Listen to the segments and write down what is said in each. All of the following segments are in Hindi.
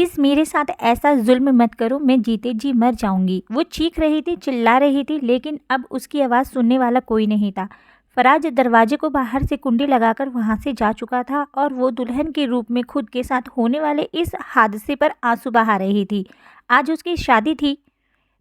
प्लीज़ मेरे साथ ऐसा ज़ुल्म मत करो, मैं जीते जी मर जाऊंगी। वो चीख रही थी, चिल्ला रही थी, लेकिन अब उसकी आवाज़ सुनने वाला कोई नहीं था। फराज दरवाजे को बाहर से कुंडी लगाकर वहां से जा चुका था और वो दुल्हन के रूप में खुद के साथ होने वाले इस हादसे पर आंसू बहा रही थी। आज उसकी शादी थी।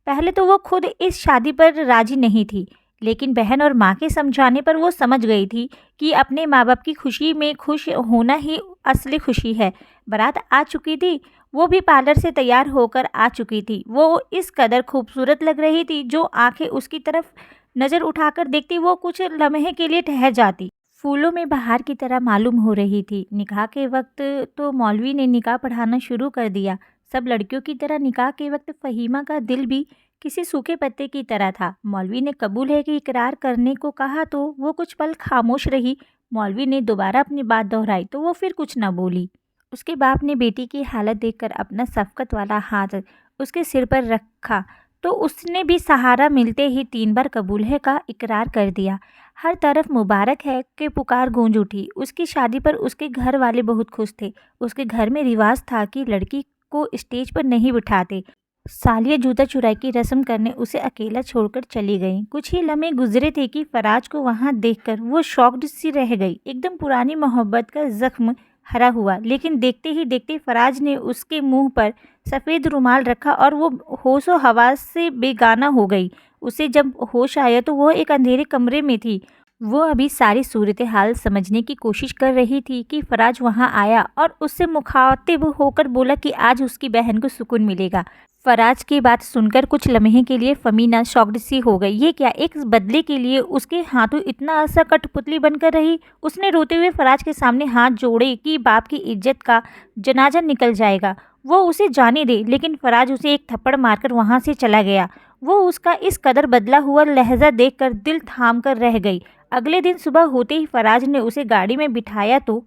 पहले तो वो खुद इस शादी पर राजी नहीं थी, लेकिन बहन और माँ के समझाने पर वो समझ गई थी कि अपने माँ बाप की खुशी में खुश होना ही असली खुशी है। बारात आ चुकी थी, वो भी पार्लर से तैयार होकर आ चुकी थी। वो इस कदर खूबसूरत लग रही थी, जो आंखें उसकी तरफ नज़र उठाकर देखती वो कुछ लम्हे के लिए ठहर जाती। फूलों में बहार की तरह मालूम हो रही थी। निकाह के वक्त तो मौलवी ने निकाह पढ़ाना शुरू कर दिया। सब लड़कियों की तरह निकाह के वक्त फ़हीमा का दिल भी किसी सूखे पत्ते की तरह था। मौलवी ने कबूल है कि इकरार करने को कहा तो वो कुछ पल खामोश रही। मौलवी ने दोबारा अपनी बात दोहराई तो वो फिर कुछ न बोली। उसके बाप ने बेटी की हालत देखकर अपना शफ़क़त वाला हाथ उसके सिर पर रखा तो उसने भी सहारा मिलते ही 3 बार कबूल है का इकरार कर दिया। हर तरफ मुबारक है कि पुकार गूंज उठी। उसकी शादी पर उसके घर वाले बहुत खुश थे। उसके घर में रिवाज था कि लड़की को स्टेज पर नहीं बिठाते। सालिया जूता चुराई की रस्म करने उसे अकेला छोड़कर चली गई। कुछ ही लम्हे गुजरे थे कि फराज को वहां देखकर वो शॉक्ड सी रह गई। एकदम पुरानी मोहब्बत का जख्म हरा हुआ। लेकिन देखते ही देखते फराज ने उसके मुंह पर सफ़ेद रुमाल रखा और वो होशो हवास से बेगाना हो गई। उसे जब होश आया तो वो एक अंधेरे कमरे में थी। वो अभी सारी सूरत हाल समझने की कोशिश कर रही थी कि फराज वहां आया और उससे मुखातिब होकर बोला कि आज उसकी बहन को सुकून मिलेगा। फराज की बात सुनकर कुछ लम्हे के लिए फमीना शॉक्ड सी हो गई। ये क्या, एक बदले के लिए उसके हाथों इतना सा कठपुतली बनकर रही। उसने रोते हुए फराज के सामने हाथ जोड़े कि बाप की इज्जत का जनाजा निकल जाएगा, वो उसे जाने दे। लेकिन फराज उसे एक थप्पड़ मारकर वहां से चला गया। वो उसका इस कदर बदला हुआ लहजा देखकर दिल थाम कर रह गई। अगले दिन सुबह होते ही फराज ने उसे गाड़ी में बिठाया तो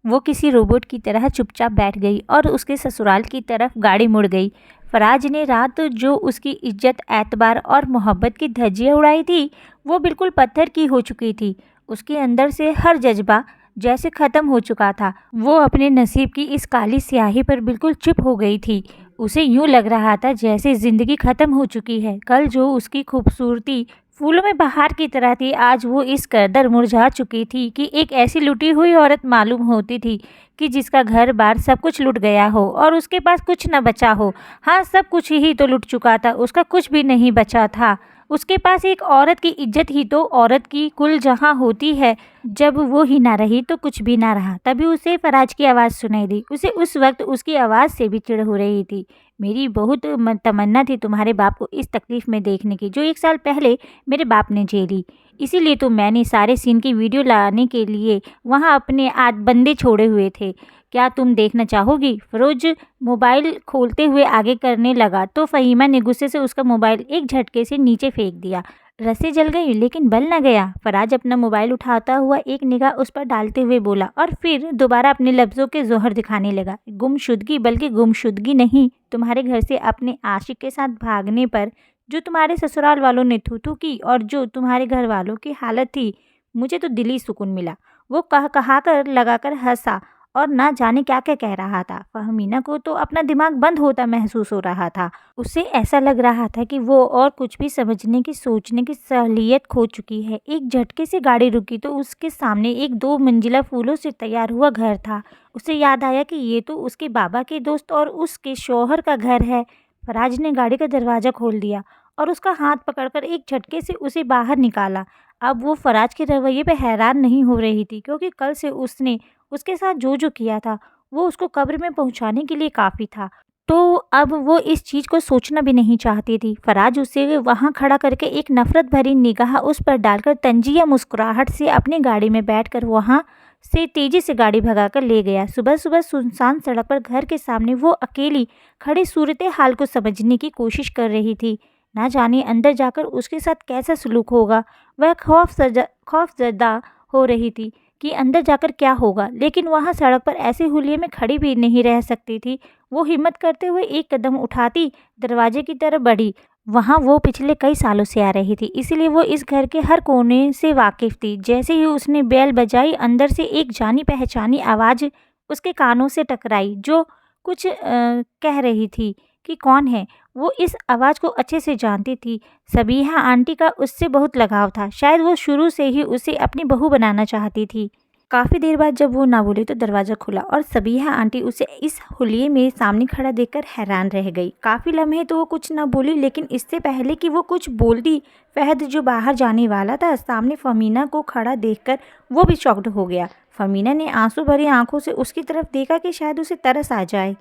वो किसी रोबोट की तरह चुपचाप बैठ गई और उसके ससुराल की तरफ गाड़ी मुड़ गई। फराज ने रात जो उसकी इज्जत, एतबार और मोहब्बत की धज्जियाँ उड़ाई थी, वो बिल्कुल पत्थर की हो चुकी थी। उसके अंदर से हर जज्बा जैसे ख़त्म हो चुका था। वो अपने नसीब की इस काली स्याही पर बिल्कुल चुप हो गई थी। उसे यूं लग रहा था जैसे ज़िंदगी ख़त्म हो चुकी है। कल जो उसकी खूबसूरती फूलों में बहार की तरह थी, आज वो इस कदर मुरझा चुकी थी कि एक ऐसी लुटी हुई औरत मालूम होती थी कि जिसका घर बार सब कुछ लुट गया हो और उसके पास कुछ न बचा हो। हाँ, सब कुछ ही तो लुट चुका था, उसका कुछ भी नहीं बचा था। उसके पास एक औरत की इज्जत ही तो औरत की कुल जहाँ होती है। जब वो ही ना रही तो कुछ भी ना रहा। तभी उसे फराज की आवाज़ सुनाई दी। उसे उस वक्त उसकी आवाज़ से भी चिढ़ हो रही थी। मेरी बहुत तमन्ना थी तुम्हारे बाप को इस तकलीफ़ में देखने की, जो 1 साल पहले मेरे बाप ने झेली। इसीलिए तो मैंने सारे सीन की वीडियो लाने के लिए वहाँ अपने बंदे छोड़े हुए थे। क्या तुम देखना चाहोगी? फरोज मोबाइल खोलते हुए आगे करने लगा तो फ़हीमा ने गुस्से से उसका मोबाइल एक झटके से नीचे फेंक दिया। रस्सी जल गई लेकिन बल न गया। फराज अपना मोबाइल उठाता हुआ एक निगाह उस पर डालते हुए बोला और फिर दोबारा अपने लफ्ज़ों के जोहर दिखाने लगा। गुमशुदगी, बल्कि गुमशुदगी नहीं, तुम्हारे घर से अपने आशिक के साथ भागने पर जो तुम्हारे ससुराल वालों ने थू-थू की और जो तुम्हारे घर वालों की हालत थी, मुझे तो दिली सुकून मिला। वो कहा कर लगाकर हंसा और ना जाने क्या क्या कह रहा था। फहमीना को तो अपना दिमाग बंद होता महसूस हो रहा था। उसे ऐसा लग रहा था कि वो और कुछ भी समझने की, सोचने की सहूलियत खो चुकी है। एक झटके से गाड़ी रुकी तो उसके सामने एक 2 मंजिला फूलों से तैयार हुआ घर था। उसे याद आया कि ये तो उसके बाबा के दोस्त और उसके शौहर का घर है। फराज ने गाड़ी का दरवाज़ा खोल दिया और उसका हाथ पकड़कर एक झटके से उसे बाहर निकाला। अब वो फराज के रवैये पे हैरान नहीं हो रही थी, क्योंकि कल से उसने उसके साथ जो किया था वो उसको कब्र में पहुंचाने के लिए काफ़ी था। तो अब वो इस चीज़ को सोचना भी नहीं चाहती थी। फराज उसे वहाँ खड़ा करके एक नफ़रत भरी निगाह उस पर डालकर तंजिया मुस्कुराहट से अपनी गाड़ी में बैठकर वहाँ से तेज़ी से गाड़ी भगाकर ले गया। सुबह सुबह सुनसान सड़क पर घर के सामने वो अकेली खड़ी सूरत हाल को समझने की कोशिश कर रही थी। ना जाने अंदर जाकर उसके साथ कैसा सलूक होगा। वह खौफजदा हो रही थी कि अंदर जाकर क्या होगा, लेकिन वहाँ सड़क पर ऐसे हुलिये में खड़ी भी नहीं रह सकती थी। वो हिम्मत करते हुए एक कदम उठाती दरवाजे की तरफ बढ़ी। वहाँ वो पिछले कई सालों से आ रही थी, इसीलिए वो इस घर के हर कोने से वाकिफ़ थी। जैसे ही उसने बेल बजाई, अंदर से एक जानी पहचानी आवाज़ उसके कानों से टकराई, जो कुछ कह रही थी कि कौन है। वो इस आवाज़ को अच्छे से जानती थी। सबीहा आंटी का उससे बहुत लगाव था। शायद वो शुरू से ही उसे अपनी बहू बनाना चाहती थी। काफ़ी देर बाद जब वो ना बोली तो दरवाज़ा खुला और सबीहा आंटी उसे इस हुलिये में सामने खड़ा देखकर हैरान रह गई। काफ़ी लम्हे तो वो कुछ ना बोली, लेकिन इससे पहले कि वो कुछ बोलती, फहद जो बाहर जाने वाला था सामने फ़मीना को खड़ा देखकर वो भी शॉक्ड हो गया। फ़मीना ने आंसू भरी आंखों से उसकी तरफ देखा कि शायद उसे तरस आ जाए,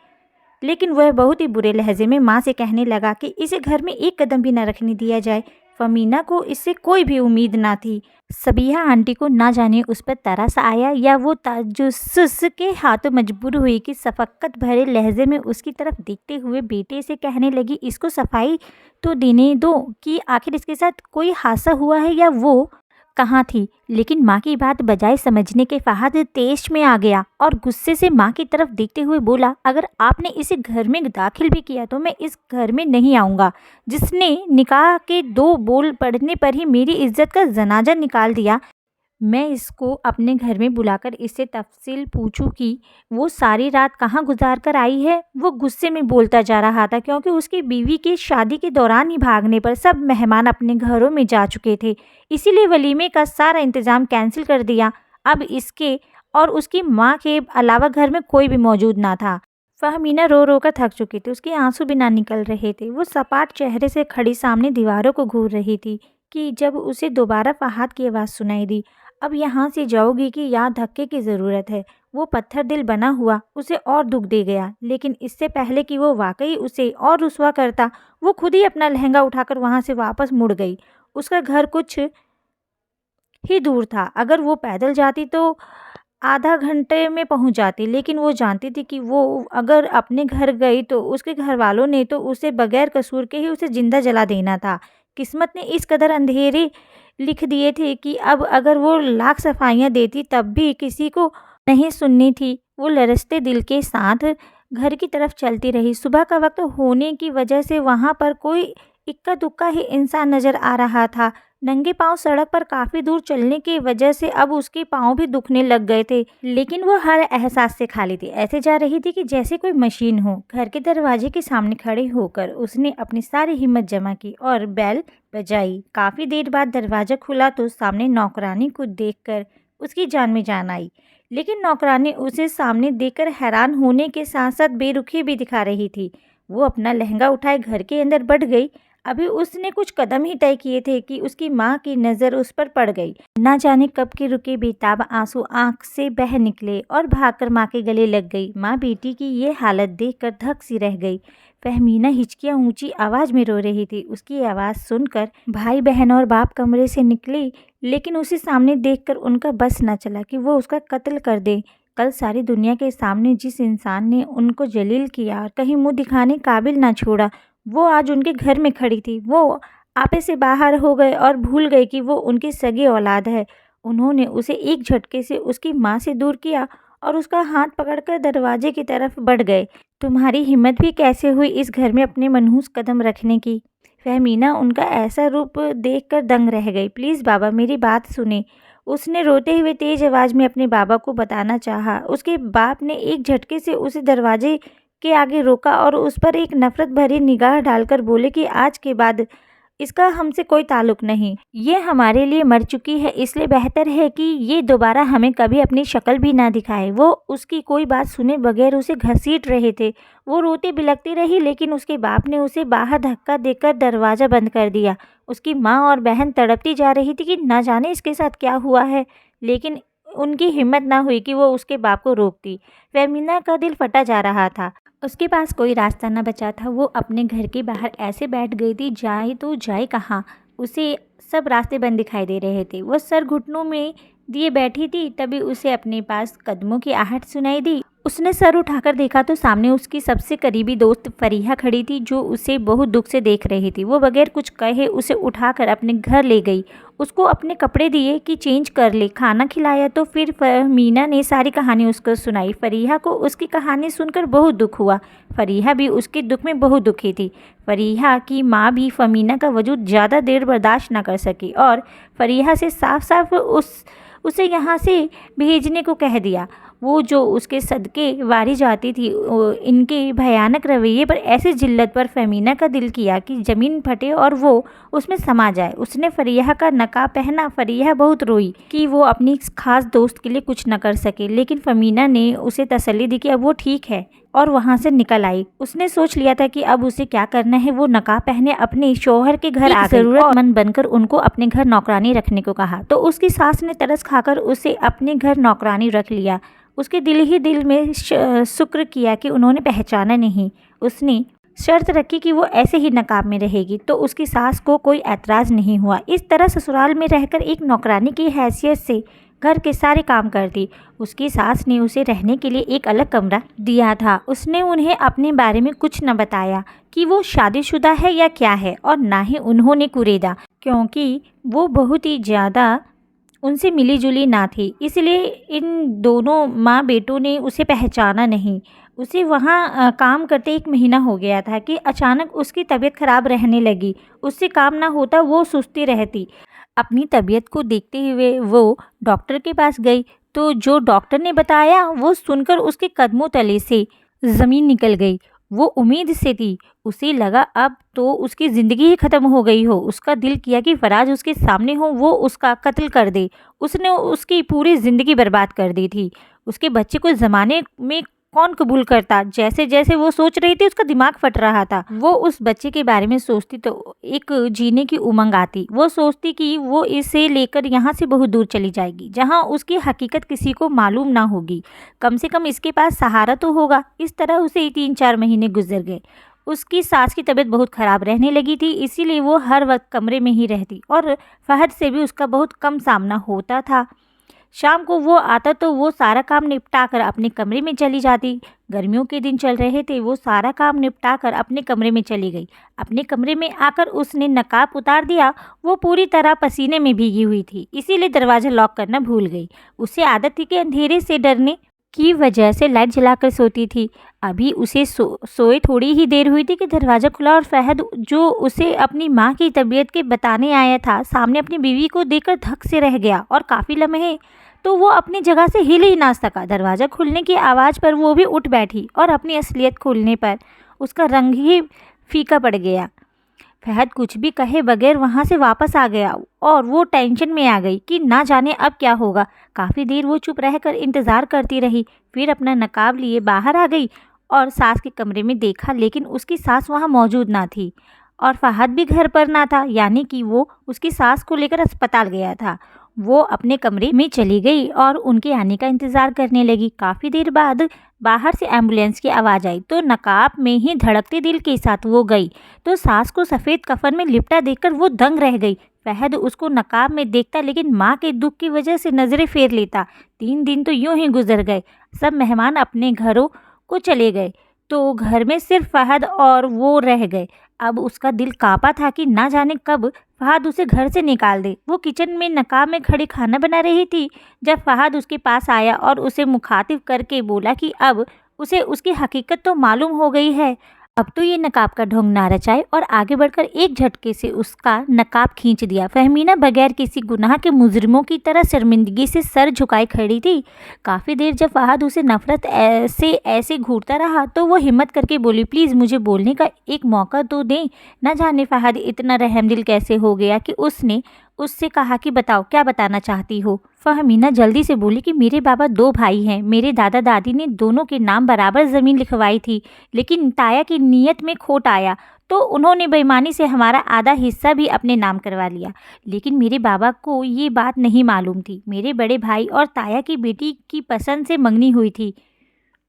लेकिन वह बहुत ही बुरे लहजे में माँ से कहने लगा कि इसे घर में एक कदम भी न रखने दिया जाए। फ़मीना को इससे कोई भी उम्मीद ना थी। सबीहा आंटी को ना जाने उस पर तरस आया या वो ताजुस्सुस के हाथों मजबूर हुई कि शफ़क़त भरे लहजे में उसकी तरफ देखते हुए बेटे से कहने लगी, इसको सफाई तो देने दो कि आखिर इसके साथ कोई हादसा हुआ है या वो कहाँ थी। लेकिन माँ की बात बजाय समझने के फहद तेश में आ गया और गुस्से से माँ की तरफ देखते हुए बोला, अगर आपने इसे घर में दाखिल भी किया तो मैं इस घर में नहीं आऊँगा, जिसने निकाह के 2 बोल पढ़ने पर ही मेरी इज्जत का जनाजा निकाल दिया। मैं इसको अपने घर में बुलाकर इससे तफसील पूछूं कि वो सारी रात कहाँ गुजार कर आई है। वो गुस्से में बोलता जा रहा था क्योंकि उसकी बीवी की शादी के दौरान ही भागने पर सब मेहमान अपने घरों में जा चुके थे, इसीलिए वलीमे का सारा इंतज़ाम कैंसिल कर दिया। अब इसके और उसकी माँ के अलावा घर में कोई भी मौजूद ना था। फ़हमीना रो रो कर थक चुकी थी, उसके आंसू भी ना निकल रहे थे। वो सपाट चेहरे से खड़ी सामने दीवारों को घूर रही थी कि जब उसे दोबारा फहद की आवाज़ सुनाई दी, अब यहाँ से जाओगी कि यहाँ धक्के की ज़रूरत है। वो पत्थर दिल बना हुआ उसे और दुख दे गया, लेकिन इससे पहले कि वो वाकई उसे और रुसवा करता, वो खुद ही अपना लहंगा उठाकर वहाँ से वापस मुड़ गई। उसका घर कुछ ही दूर था। अगर वो पैदल जाती तो आधा घंटे में पहुंच जाती, लेकिन वो जानती थी कि वो अगर अपने घर गई तो उसके घर वालों ने तो उसे बगैर कसूर के ही उसे जिंदा जला देना था। किस्मत ने इस कदर अंधेरे लिख दिए थे कि अब अगर वो लाख सफाइयाँ देती तब भी किसी को नहीं सुननी थी। वो लरसते दिल के साथ घर की तरफ चलती रही। सुबह का वक्त होने की वजह से वहाँ पर कोई इक्का दुक्का ही इंसान नज़र आ रहा था। नंगे पांव सड़क पर काफ़ी दूर चलने की वजह से अब उसके पांव भी दुखने लग गए थे, लेकिन वो हर एहसास से खाली थी। ऐसे जा रही थी कि जैसे कोई मशीन हो। घर के दरवाजे के सामने खड़े होकर उसने अपनी सारी हिम्मत जमा की और बेल बजाई। काफ़ी देर बाद दरवाज़ा खुला तो सामने नौकरानी को देखकर उसकी जान में जान आई, लेकिन नौकरानी उसे सामने देखकर हैरान होने के साथ साथ बेरुखी भी दिखा रही थी। वो अपना लहंगा उठाए घर के अंदर बढ़ गई। अभी उसने कुछ कदम ही तय किए थे कि उसकी माँ की नज़र उस पर पड़ गई। ना जाने कब के रुके बेताब आंसू आंख से बह निकले और भागकर माँ के गले लग गई। माँ बेटी की ये हालत देखकर धक सी रह गई। फहमीना हिचकियाँ ऊंची आवाज़ में रो रही थी। उसकी आवाज़ सुनकर भाई बहन और बाप कमरे से निकले, लेकिन उसे सामने देखकर उनका बस न चला कि वो उसका कत्ल कर दे। कल सारी दुनिया के सामने जिस इंसान ने उनको जलील किया और कहीं मुँह दिखाने काबिल ना छोड़ा, वो आज उनके घर में खड़ी थी। वो आपे से बाहर हो गए और भूल गए कि वो उनकी सगी औलाद है। उन्होंने उसे एक झटके से उसकी माँ से दूर किया और उसका हाथ पकड़कर दरवाजे की तरफ बढ़ गए। तुम्हारी हिम्मत भी कैसे हुई इस घर में अपने मनहूस कदम रखने की? फहमीना उनका ऐसा रूप देखकर दंग रह गई। प्लीज़ बाबा, मेरी बात सुने। उसने रोते हुए तेज आवाज़ में अपने बाबा को बताना चाहा। उसके बाप ने एक झटके से उसे दरवाजे के आगे रोका और उस पर एक नफरत भरी निगाह डालकर बोले कि आज के बाद इसका हमसे कोई ताल्लुक नहीं। ये हमारे लिए मर चुकी है, इसलिए बेहतर है कि ये दोबारा हमें कभी अपनी शक्ल भी ना दिखाए। वो उसकी कोई बात सुने बगैर उसे घसीट रहे थे। वो रोती बिलखती रही, लेकिन उसके बाप ने उसे बाहर धक्का देकर दरवाज़ा बंद कर दिया। उसकी माँ और बहन तड़पती जा रही थी कि न जाने इसके साथ क्या हुआ है, लेकिन उनकी हिम्मत ना हुई कि वो उसके बाप को रोकती। फहमीना का दिल फटा जा रहा था। उसके पास कोई रास्ता न बचा था। वो अपने घर के बाहर ऐसे बैठ गई थी, जाए तो जाए कहाँ। उसे सब रास्ते बंद दिखाई दे रहे थे। वो सर घुटनों में दिए बैठी थी, तभी उसे अपने पास कदमों की आहट सुनाई दी। उसने सर उठाकर देखा तो सामने उसकी सबसे करीबी दोस्त फरीहा खड़ी थी, जो उसे बहुत दुख से देख रही थी। वो बगैर कुछ कहे उसे उठाकर अपने घर ले गई। उसको अपने कपड़े दिए कि चेंज कर ले, खाना खिलाया, तो फिर फहमीना ने सारी कहानी उसको सुनाई। फरीहा को उसकी कहानी सुनकर बहुत दुख हुआ। फरीहा भी उसके दुख में बहुत दुखी थी। फरीहा की माँ भी फहमीना का वजूद ज़्यादा देर बर्दाश्त न कर सकी और फरीहा से साफ साफ उसे यहाँ से भेजने को कह दिया। वो जो उसके सदके वारी जाती थी, इनके भयानक रवैये पर, ऐसी जिल्लत पर फहमीना का दिल किया कि ज़मीन फटे और वो उसमें समा जाए। उसने फरीहा का नकाब पहना। फरीहा बहुत रोई कि वो अपनी खास दोस्त के लिए कुछ न कर सके, लेकिन फहमीना ने उसे तसल्ली दी कि अब वो ठीक है और वहाँ से निकल आई। उसने सोच लिया था कि अब उसे क्या करना है। वो नकाब पहने अपने शौहर के घर आ गई, ज़रूरतमंद बनकर उनको अपने घर नौकरानी रखने को कहा। तो उसकी सास ने तरस खाकर उसे अपने घर नौकरानी रख लिया। उसके दिल ही दिल में शुक्र किया कि उन्होंने पहचाना नहीं। उसने शर्त रखी कि वो ऐसे ही नकाब में रहेगी, तो उसकी सास को कोई ऐतराज़ नहीं हुआ। इस तरह ससुराल में रहकर एक नौकरानी की हैसियत से घर के सारे काम करती। उसकी सास ने उसे रहने के लिए एक अलग कमरा दिया था। उसने उन्हें अपने बारे में कुछ न बताया कि वो शादीशुदा है या क्या है, और ना ही उन्होंने कुरेदा, क्योंकि वो बहुत ही ज़्यादा उनसे मिली जुली ना थी। इसलिए इन दोनों माँ बेटों ने उसे पहचाना नहीं। उसे वहाँ काम करते 1 महीना हो गया था कि अचानक उसकी तबीयत खराब रहने लगी। उससे काम ना होता, वो सुस्ती रहती। अपनी तबीयत को देखते हुए वो डॉक्टर के पास गई, तो जो डॉक्टर ने बताया वो सुनकर उसके कदमों तले से ज़मीन निकल गई। वो उम्मीद से थी। उसे लगा अब तो उसकी ज़िंदगी ही ख़त्म हो गई हो। उसका दिल किया कि फराज उसके सामने हो, वो उसका कत्ल कर दे। उसने उसकी पूरी ज़िंदगी बर्बाद कर दी थी। उसके बच्चे को ज़माने में कौन कबूल करता। जैसे जैसे वो सोच रही थी, उसका दिमाग फट रहा था। वो उस बच्चे के बारे में सोचती तो एक जीने की उमंग आती। वो सोचती कि वो इसे लेकर यहाँ से बहुत दूर चली जाएगी, जहाँ उसकी हकीकत किसी को मालूम ना होगी। कम से कम इसके पास सहारा तो होगा। इस तरह उसे 3-4 महीने गुजर गए। उसकी सास की तबीयत बहुत ख़राब रहने लगी थी, इसीलिए वो हर वक्त कमरे में ही रहती और फहद से भी उसका बहुत कम सामना होता था। शाम को वो आता तो वो सारा काम निपटा कर अपने कमरे में चली जाती। गर्मियों के दिन चल रहे थे। वो सारा काम निपटा कर अपने कमरे में चली गई। अपने कमरे में आकर उसने नकाब उतार दिया। वो पूरी तरह पसीने में भीगी हुई थी, इसीलिए दरवाज़ा लॉक करना भूल गई। उसे आदत थी कि अंधेरे से डरने की वजह से लाइट जलाकर सोती थी। अभी उसे सोए थोड़ी ही देर हुई थी कि दरवाज़ा खुला और फहद, जो उसे अपनी माँ की तबीयत के बताने आया था, सामने अपनी बीवी को देखकर धक से रह गया और काफ़ी लम्हे तो वो अपनी जगह से हिल ही ना सका। दरवाज़ा खुलने की आवाज़ पर वो भी उठ बैठी और अपनी असलियत खुलने पर उसका रंग ही फीका पड़ गया। फहद कुछ भी कहे बगैर वहाँ से वापस आ गया और वो टेंशन में आ गई कि ना जाने अब क्या होगा। काफ़ी देर वो चुप रहकर इंतज़ार करती रही, फिर अपना नकाब लिए बाहर आ गई और सास के कमरे में देखा, लेकिन उसकी सास वहाँ मौजूद ना थी और फहद भी घर पर ना था, यानी कि वो उसकी सास को लेकर अस्पताल गया था। वो अपने कमरे में चली गई और उनके आने का इंतज़ार करने लगी। काफ़ी देर बाद बाहर से एम्बुलेंस की आवाज़ आई, तो नकाब में ही धड़कते दिल के साथ वो गई, तो सास को सफ़ेद कफन में लिपटा देखकर वो दंग रह गई। फहद उसको नकाब में देखता, लेकिन माँ के दुख की वजह से नज़रें फेर लेता। 3 दिन तो यूं ही गुजर गए। सब मेहमान अपने घरों को चले गए, तो घर में सिर्फ फहद और वो रह गए। अब उसका दिल कांपा था कि ना जाने कब फहद उसे घर से निकाल दे। वो किचन में नकाब में खड़ी खाना बना रही थी जब फहद उसके पास आया और उसे मुखातिब करके बोला कि अब उसे उसकी हकीकत तो मालूम हो गई है, अब तो ये नकाब का ढोंग ना रचाए, और आगे बढ़कर एक झटके से उसका नकाब खींच दिया। फहमीना बगैर किसी गुनाह के मुजरिमों की तरह शर्मिंदगी से सर झुकाए खड़ी थी। काफ़ी देर जब फहद उसे नफरत से ऐसे घूरता रहा, तो वो हिम्मत करके बोली, प्लीज़ मुझे बोलने का एक मौका तो दें। न जाने फहद इतना रहमदिल कैसे हो गया कि उसने उससे कहा कि बताओ क्या बताना चाहती हो। फहमीना जल्दी से बोली कि मेरे बाबा 2 भाई हैं। मेरे दादा दादी ने दोनों के नाम बराबर ज़मीन लिखवाई थी, लेकिन ताया की नीयत में खोट आया तो उन्होंने बेईमानी से हमारा आधा हिस्सा भी अपने नाम करवा लिया। लेकिन मेरे बाबा को ये बात नहीं मालूम थी। मेरे बड़े भाई और ताया की बेटी की पसंद से मंगनी हुई थी।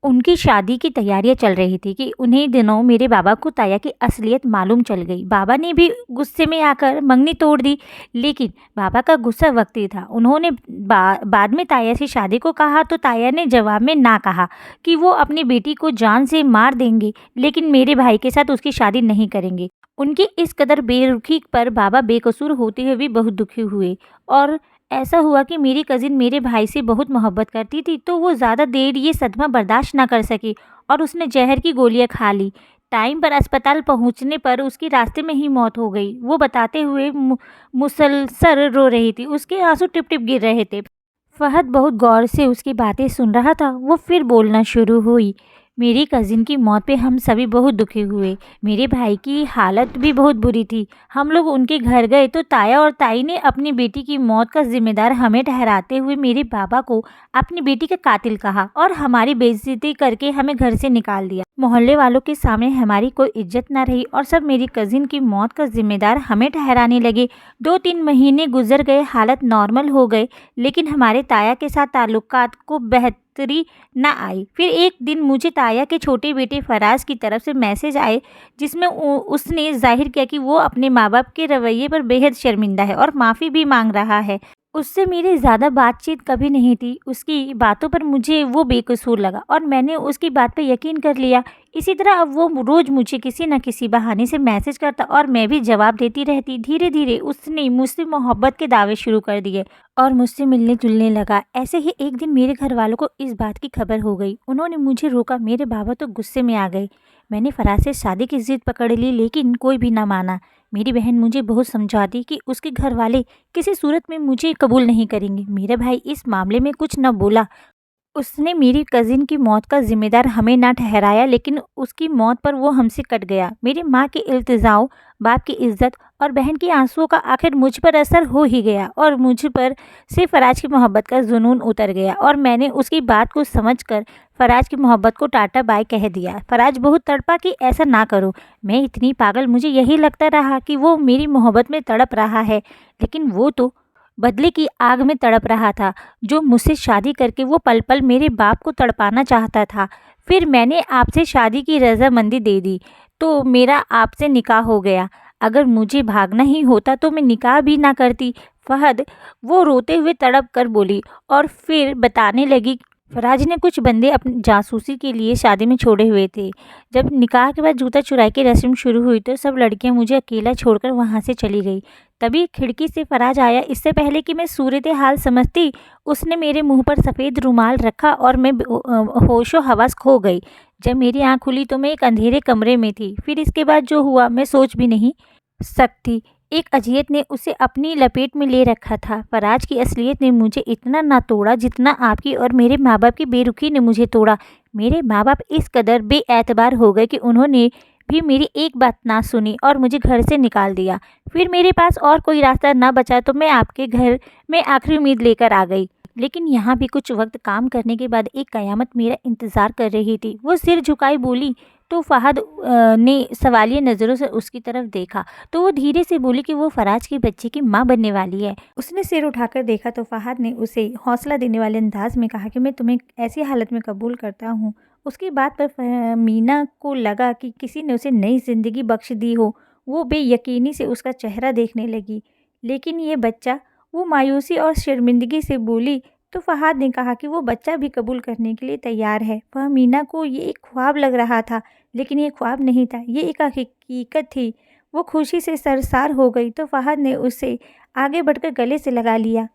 उनकी शादी की तैयारियां चल रही थी कि उन्हीं दिनों मेरे बाबा को ताया की असलियत मालूम चल गई। बाबा ने भी गुस्से में आकर मंगनी तोड़ दी, लेकिन बाबा का गुस्सा वक्ती था। उन्होंने बाद में ताया से शादी को कहा, तो ताया ने जवाब में ना कहा कि वो अपनी बेटी को जान से मार देंगे, लेकिन मेरे भाई के साथ उसकी शादी नहीं करेंगे। उनकी इस कदर बेरुखी पर बाबा बेकसूर होते हुए भी बहुत दुखी हुए, और ऐसा हुआ कि मेरी कज़िन मेरे भाई से बहुत मोहब्बत करती थी, तो वो ज़्यादा देर ये सदमा बर्दाश्त ना कर सकी और उसने जहर की गोलियां खा ली। टाइम पर अस्पताल पहुंचने पर उसकी रास्ते में ही मौत हो गई। वो बताते हुए मुसलसल रो रही थी। उसके आंसू टिप टिप गिर रहे थे। फहद बहुत गौर से उसकी बातें सुन रहा था। वो फिर बोलना शुरू हुई। मेरी कज़िन की मौत पे हम सभी बहुत दुखी हुए। मेरे भाई की हालत भी बहुत बुरी थी। हम लोग उनके घर गए तो ताया और ताई ने अपनी बेटी की मौत का जिम्मेदार हमें ठहराते हुए मेरे बाबा को अपनी बेटी का कातिल कहा और हमारी बेइज्जती करके हमें घर से निकाल दिया। मोहल्ले वालों के सामने हमारी कोई इज्जत ना रही और सब मेरी कज़िन की मौत का जिम्मेदार हमें ठहराने लगे। 2-3 महीने गुजर गए, हालत नॉर्मल हो गए, लेकिन हमारे ताया के साथ ताल्लुकात को बेहतरी न आई। फिर एक दिन मुझे ताया के छोटे बेटे फराज की तरफ से मैसेज आए जिसमें उसने जाहिर किया कि वो अपने माँ बाप के रवैये पर बेहद शर्मिंदा है और माफ़ी भी मांग रहा है। उससे मेरी ज़्यादा बातचीत कभी नहीं थी। उसकी बातों पर मुझे वो बेकसूर लगा और मैंने उसकी बात पर यकीन कर लिया। इसी तरह अब वो रोज़ मुझे किसी न किसी बहाने से मैसेज करता और मैं भी जवाब देती रहती। धीरे धीरे उसने मुझसे मोहब्बत के दावे शुरू कर दिए और मुझसे मिलने जुलने लगा। ऐसे ही एक दिन मेरे घर वालों को इस बात की खबर हो गई। उन्होंने मुझे रोका। मेरे बाबा तो गुस्से में आ गए। मैंने फराज से शादी की जिद पकड़ ली, लेकिन कोई भी ना माना। मेरी बहन मुझे बहुत समझाती कि उसके घर वाले किसी सूरत में मुझे कबूल नहीं करेंगे। मेरा भाई इस मामले में कुछ न बोला। उसने मेरी कज़िन की मौत का ज़िम्मेदार हमें ना ठहराया, लेकिन उसकी मौत पर वो हमसे कट गया। मेरी माँ के इल्तिज़ाम, बाप की इज़्ज़त और बहन के आंसुओं का आखिर मुझ पर असर हो ही गया और मुझ पर से फ़राज की मोहब्बत का जुनून उतर गया और मैंने उसकी बात को समझकर फ़राज की मोहब्बत को टाटा बाय कह दिया। फ़राज बहुत तड़पा कि ऐसा ना करो, मैं इतनी पागल, मुझे यही लगता रहा कि वो मेरी मोहब्बत में तड़प रहा है, लेकिन वो तो बदले की आग में तड़प रहा था। जो मुझसे शादी करके वो पल पल मेरे बाप को तड़पाना चाहता था। फिर मैंने आपसे शादी की रजामंदी दे दी तो मेरा आपसे निकाह हो गया। अगर मुझे भागना ही होता तो मैं निकाह भी ना करती। फहद, वो रोते हुए तड़प कर बोली और फिर बताने लगी। फराज ने कुछ बंदे अपनी जासूसी के लिए शादी में छोड़े हुए थे। जब निकाह के बाद जूता चुराई की रस्म शुरू हुई तो सब लड़कियां मुझे अकेला छोड़कर वहां से चली गई। तभी खिड़की से फराज आया। इससे पहले कि मैं सूरत हाल समझती, उसने मेरे मुंह पर सफ़ेद रुमाल रखा और मैं होशो हवास खो गई। जब मेरी आँख खुली तो मैं एक अंधेरे कमरे में थी। फिर इसके बाद जो हुआ मैं सोच भी नहीं सकती। एक अजियत ने उसे अपनी लपेट में ले रखा था। फराज की असलियत ने मुझे इतना ना तोड़ा जितना आपकी और मेरे माँ बाप की बेरुखी ने मुझे तोड़ा। मेरे माँ बाप इस कदर बेएतबार हो गए कि उन्होंने भी मेरी एक बात ना सुनी और मुझे घर से निकाल दिया। फिर मेरे पास और कोई रास्ता ना बचा तो मैं आपके घर में आखिरी उम्मीद लेकर आ गई। लेकिन यहाँ भी कुछ वक्त काम करने के बाद एक कयामत मेरा इंतज़ार कर रही थी। वो सिर झुकाई बोली तो फहद ने सवालिया नज़रों से उसकी तरफ देखा तो वो धीरे से बोली कि वो फराज के बच्चे की माँ बनने वाली है। उसने सिर उठाकर देखा तो फहद ने उसे हौसला देने वाले अंदाज में कहा कि मैं तुम्हें ऐसी हालत में कबूल करता हूँ। उसकी बात पर मीना को लगा कि किसी ने उसे नई ज़िंदगी बख्श दी हो। वो बेयकीनी से उसका चेहरा देखने लगी। लेकिन ये बच्चा, वो मायूसी और शर्मिंदगी से बोली। तो फहद ने कहा कि वो बच्चा भी कबूल करने के लिए तैयार है। वह मीना को ये एक ख्वाब लग रहा था, लेकिन ये ख्वाब नहीं था, ये एक हकीकत थी। वो खुशी से सरसार हो गई तो फहद ने उसे आगे बढ़कर गले से लगा लिया।